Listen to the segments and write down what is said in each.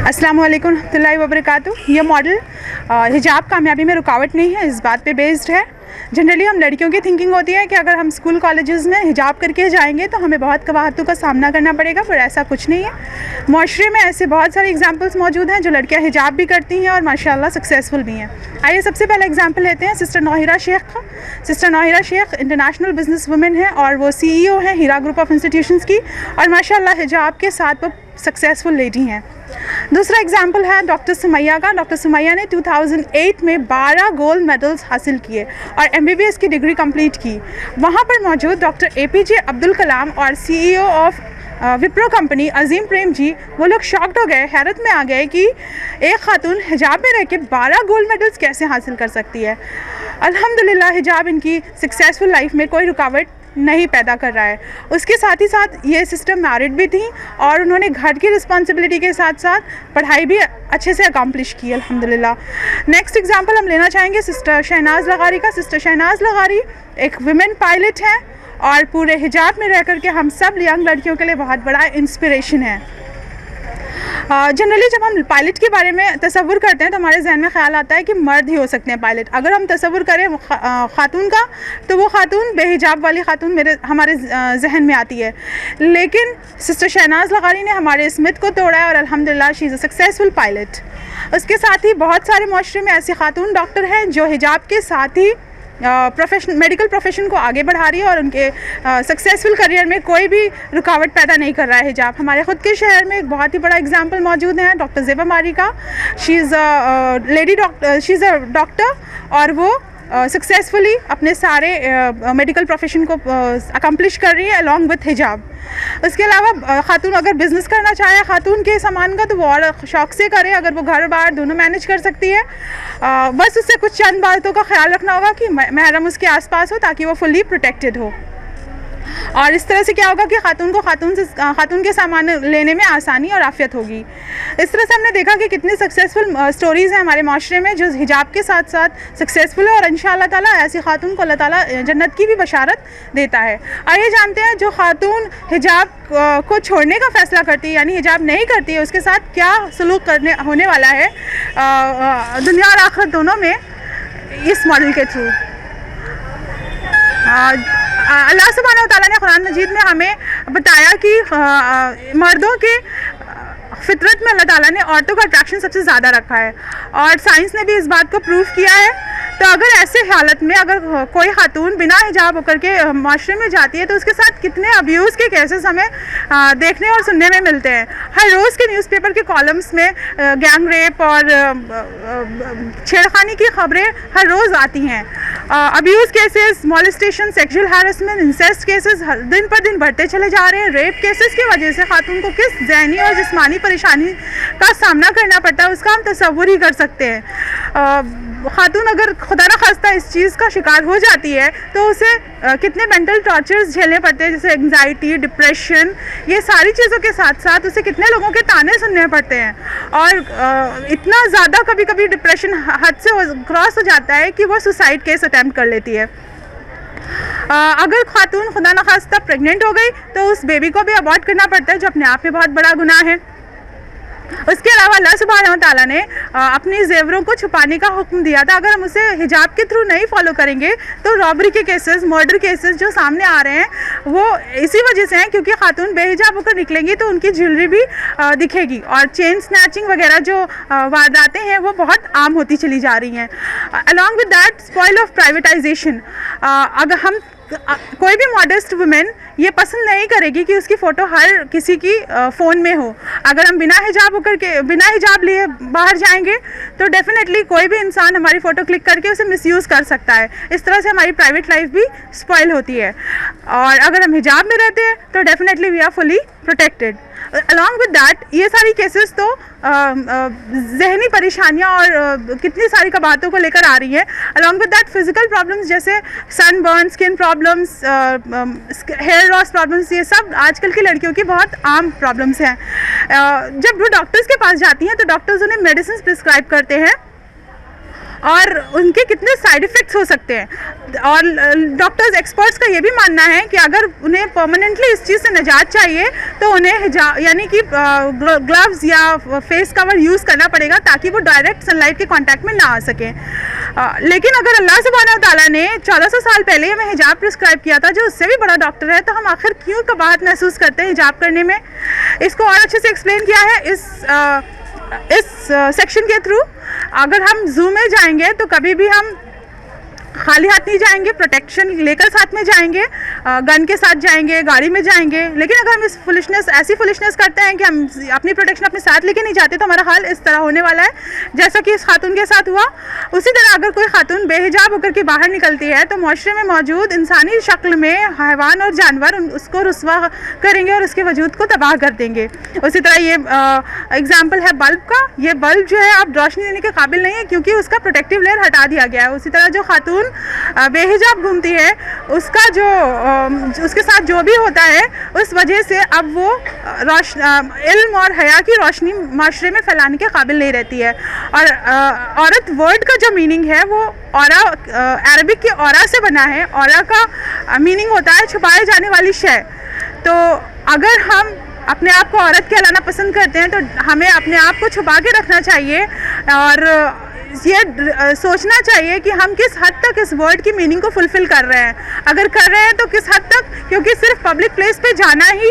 अस्सलाम वालेकुम रहमतुल्लाहि व बरकातुहू। ये मॉडल हिजाब कामयाबी में रुकावट नहीं है, इस बात पे बेस्ड है। जनरली हम लड़कियों की थिंकिंग होती है कि अगर हम स्कूल कॉलेजेस में हिजाब करके जाएंगे तो हमें बहुत कवाहतों का सामना करना पड़ेगा, पर ऐसा कुछ नहीं है। माशरे में ऐसे बहुत सारे एग्जांपल्स मौजूद हैं जो लड़कियां हिजाब भी करती हैं और माशाल्लाह सक्सेसफुल भी हैं। आइए सबसे पहले एग्जांपल लेते हैं सिस्टर नौहिरा शेख का। Sister Nowhera Shaikh international business women है और वो CEO हैं हीरा ग्रुप ऑफ इंस्टीट्यूशंस की, और माशाल्लाह हिजाब के साथ वो सक्सेसफुल लेडी हैं। दूसरा एग्जाम्पल है डॉक्टर सुमैया का। डॉक्टर सुमैया ने 2008 में 12 गोल्ड मेडल्स हासिल किए और MBBS की डिग्री कंप्लीट की। वहाँ पर मौजूद डॉक्टर APJ अब्दुल कलाम और CEO ऑफ विप्रो कंपनी अजीम प्रेम जी, वो लोग शॉक्ड हो गए, हैरत में आ गए कि एक खातून हिजाब में रह के 12 गोल्ड मेडल्स कैसे हासिल कर सकती है। अल्हम्दुलिल्लाह हिजाब इनकी सक्सेसफुल लाइफ में कोई रुकावट नहीं पैदा कर रहा है। उसके साथ ही साथ ये सिस्टर मैरिड भी थी और उन्होंने घर की रिस्पॉन्सिबिलिटी के साथ साथ पढ़ाई भी अच्छे से अकम्प्लिश की अल्हम्दुलिल्लाह। नेक्स्ट एग्जांपल हम लेना चाहेंगे सिस्टर शहनाज लगारी का। सिस्टर शहनाज लगारी एक वुमेन पायलट है और पूरे हिजाब में रह कर के हम सब यंग लड़कियों के लिए बहुत बड़ा इंस्पिरेशन है। जनरली जब हम पायलट के बारे में तसव्वुर करते हैं तो हमारे जहन में ख्याल आता है कि मर्द ही हो सकते हैं पायलट। अगर हम तसव्वुर करें खातून का तो वो खातून बेहिजाब वाली खातून हमारे जहन में आती है, लेकिन सिस्टर शहनाज लगारी ने हमारे इस मिथ को तोड़ा है और अल्हम्दुलिल्लाह she is a successful pilot. उसके साथ ही बहुत सारे माशरे में ऐसी खातून डॉक्टर हैं जो हिजाब के साथ ही मेडिकल प्रोफेशन को आगे बढ़ा रही है और उनके सक्सेसफुल करियर में कोई भी रुकावट पैदा नहीं कर रहा है हिजाब। हमारे ख़ुद के शहर में एक बहुत ही बड़ा एग्जांपल मौजूद है डॉक्टर ज़ेबा मारी का। She is lady doctor, she is a doctor और वो सक्सेसफुली अपने सारे मेडिकल प्रोफेशन को अकम्प्लिश कर रही है अलॉन्ग विथ हिजाब। उसके अलावा खातून अगर बिज़नेस करना चाहे खातून के सामान का तो वो और शौक़ से करे, अगर वो घर बार दोनों मैनेज कर सकती है। बस उससे कुछ चंद बातों का ख्याल रखना होगा कि महरम उसके आसपास हो ताकि वो फुली प्रोटेक्टेड हो, और इस तरह से क्या होगा कि खातून के सामान लेने में आसानी और आफियत होगी। इस तरह से हमने देखा कि कितनी सक्सेसफुल स्टोरीज़ हैं हमारे माशरे में जो हिजाब के साथ साथ सक्सेसफुल है, और इंशाअल्लाह ताला ऐसी खातून को अल्लाह ताला जन्नत की भी बशारत देता है। आइए जानते हैं जो खातून हिजाब को छोड़ने का फ़ैसला करती है यानी हिजाब नहीं करती है उसके साथ क्या सलूक होने वाला है दुनिया और आखिरत दोनों में इस मॉडल के थ्रू। अल्लाह सुब्हानहू व तआला ने कुरान मजीद में हमें बताया कि मर्दों के फितरत में अल्लाह ताला ने औरतों का अट्रैक्शन सबसे ज़्यादा रखा है, और साइंस ने भी इस बात को प्रूव किया है। तो अगर ऐसे हालत में अगर कोई खातून बिना हिजाब होकर के माशरे में जाती है तो उसके साथ कितने अब्यूज़ के केसेस हमें देखने और सुनने में मिलते हैं। हर रोज़ के न्यूज़पेपर के कॉलम्स में गैंग रेप और छेड़खानी की खबरें हर रोज़ आती हैं। Abuse cases, molestation, sexual harassment, incest cases दिन पर दिन बढ़ते चले जा रहे हैं। रेप केसेस की वजह से खातून को किस ज़हनी और जिस्मानी परेशानी का सामना करना पड़ता है उसका हम तसव्वुर ही कर सकते हैं। खातून अगर खुदा न खास्ता इस चीज़ का शिकार हो जाती है तो उसे कितने मेंटल टॉर्चर्स झेलने पड़ते हैं, जैसे एंग्जाइटी, डिप्रेशन, ये सारी चीज़ों के साथ साथ उसे कितने लोगों के ताने सुनने पड़ते हैं, और इतना ज़्यादा कभी कभी डिप्रेशन हद से क्रॉस हो जाता है कि वो सुसाइड केस अटैम्प्ट कर लेती है। अगर खातून खुदा न खास्ता प्रेग्नेंट हो गई तो उस बेबी को भी अबॉर्ट करना पड़ता है जो अपने आप में बहुत बड़ा गुनाह है। उसके अलावा अल्लाह सुब्हानहू व तआला ने अपनी ज़ेवरों को छुपाने का हुक्म दिया था। अगर हम उसे हिजाब के थ्रू नहीं फॉलो करेंगे तो रॉबरी के केसेस, मर्डर केसेस जो सामने आ रहे हैं वो इसी वजह से हैं क्योंकि खातून बेहिजाब होकर निकलेंगी तो उनकी ज्वेलरी भी दिखेगी, और चेन स्नैचिंग वगैरह जो वारदातें हैं वो बहुत आम होती चली जा रही हैं। Along with that spoil of privatisation. अगर हम कोई भी मॉडेस्ट वुमेन ये पसंद नहीं करेगी कि उसकी फ़ोटो हर किसी की फ़ोन में हो। अगर हम बिना हिजाब लिए बाहर जाएंगे तो डेफिनेटली कोई भी इंसान हमारी फ़ोटो क्लिक करके उसे मिसयूज़ कर सकता है। इस तरह से हमारी प्राइवेट लाइफ भी स्पॉइल होती है, और अगर हम हिजाब में रहते हैं तो definitely we are fully protected. Along with that ये सारी केसेस तो जहनी परेशानियाँ और कितनी सारी कबातों को लेकर आ रही है। Along with that physical problems जैसे sunburn, skin problems, hair loss problems, ये सब आजकल की लड़कियों की बहुत आम प्रॉब्लम्स हैं। जब वो डॉक्टर्स के पास जाती हैं तो डॉक्टर्स उन्हें मेडिसिन प्रिस्क्राइब करते हैं और उनके कितने साइड इफ़ेक्ट्स हो सकते हैं। और डॉक्टर्स एक्सपर्ट्स का ये भी मानना है कि अगर उन्हें परमानेंटली इस चीज़ से निजात चाहिए तो उन्हें हिजाब यानी कि ग्लव्स या फेस कवर यूज़ करना पड़ेगा ताकि वो डायरेक्ट सनलाइट के कांटेक्ट में ना आ सकें। लेकिन अगर अल्लाह सुब्हानहू तआला ने 1400 साल पहले हमें हिजाब प्रिस्क्राइब किया था, जो उससे भी बड़ा डॉक्टर है, तो हम आखिर क्यों कबाहत महसूस करते हैं हिजाब करने में? इसको और अच्छे से एक्सप्लेन किया है इस सेक्शन के थ्रू। अगर हम जू में जाएंगे तो कभी भी हम खाली हाथ नहीं जाएंगे, प्रोटेक्शन लेकर साथ में जाएंगे, गन के साथ जाएंगे, गाड़ी में जाएंगे। लेकिन अगर हम ऐसी फुलिशनेस करते हैं कि हम अपनी प्रोटेक्शन अपने साथ लेके नहीं जाते तो हमारा हाल इस तरह होने वाला है जैसा कि इस खातून के साथ हुआ। उसी तरह अगर कोई खातून बेहिजाब होकर के बाहर निकलती है तो माशरे में मौजूद इंसानी शक्ल में हैवान और जानवर उसको रुस्वा करेंगे और उसके वजूद को तबाह कर देंगे। उसी तरह ये एग्जाम्पल है बल्ब का। ये बल्ब जो है आप रोशनी देने के काबिल नहीं है क्योंकि उसका प्रोटेक्टिव लेयर हटा दिया गया है। उसी तरह जो खातून बेहिजाब घूमती है उसका जो उसके साथ जो भी होता है उस वजह से अब वो इल्म और हया की रोशनी माशरे में फैलाने के काबिल नहीं रहती है। और औरत वर्ड का जो मीनिंग है वो औरा अरबिक के औरा से बना है। औरा का मीनिंग होता है छुपाए जाने वाली शय। तो अगर हम अपने आप को औरत कहलाना पसंद करते हैं तो हमें अपने आप को छुपा के रखना चाहिए और ये सोचना चाहिए कि हम किस हद तक इस वर्ड की मीनिंग को फुलफिल कर रहे हैं। अगर कर रहे हैं तो किस हद तक, क्योंकि सिर्फ पब्लिक प्लेस पे जाना ही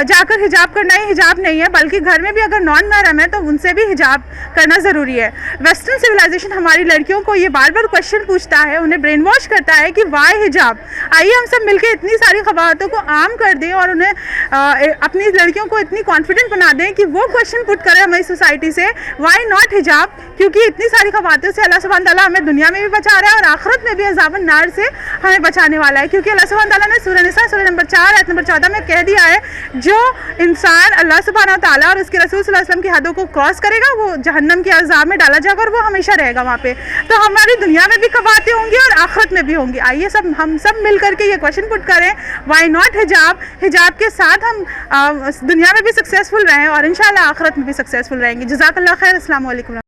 जाकर हिजाब करना ही हिजाब नहीं है, बल्कि घर में भी अगर नॉन महरम है तो उनसे भी हिजाब करना ज़रूरी है। वेस्टर्न सिविलाइजेशन हमारी लड़कियों को ये बार बार क्वेश्चन पूछता है, उन्हें ब्रेन वॉश करता है कि वाई हिजाब। आइए हम सब मिलकर इतनी सारी ख़वातों को आम कर दें और उन्हें अपनी लड़कियों को इतनी कॉन्फिडेंट बना दें कि वो क्वेश्चन पुट करें हमारी सोसाइटी से, वाई नॉट हिजाब। क्योंकि इतनी सारी बातों से अल्लाह सुब्हान ताला हमें दुनिया में भी बचा रहा है और आखिरत में भी अज़ाबन नार से हमें बचाने वाला है। क्योंकि अल्लाह सुब्हान ताला ने सूरह निसा सूरह नंबर 4 आयत नंबर 14 में कह दिया है, जो इंसान अल्लाह सुब्हान ताला और उसके रसूल सल्लल्लाहु अलैहि वसल्लम की हदों को क्रॉस करेगा वो जहन्नम के अज़ाब में डाला जाएगा और वो हमेशा रहेगा वहाँ पे। तो हमारी दुनिया में भी कबातें होंगी और आखिरत में भी होंगी। आइए हम सब मिल करके ये क्वेश्चन पुट करें, वाई नॉट हिजाब। हिजाब के साथ हम दुनिया में भी सक्सेसफुल रहें और इंशाअल्लाह आखिरत में भी सक्सेसफुल रहेंगे। जज़ाकल्लाह खैर। अस्सलाम वालेकुम।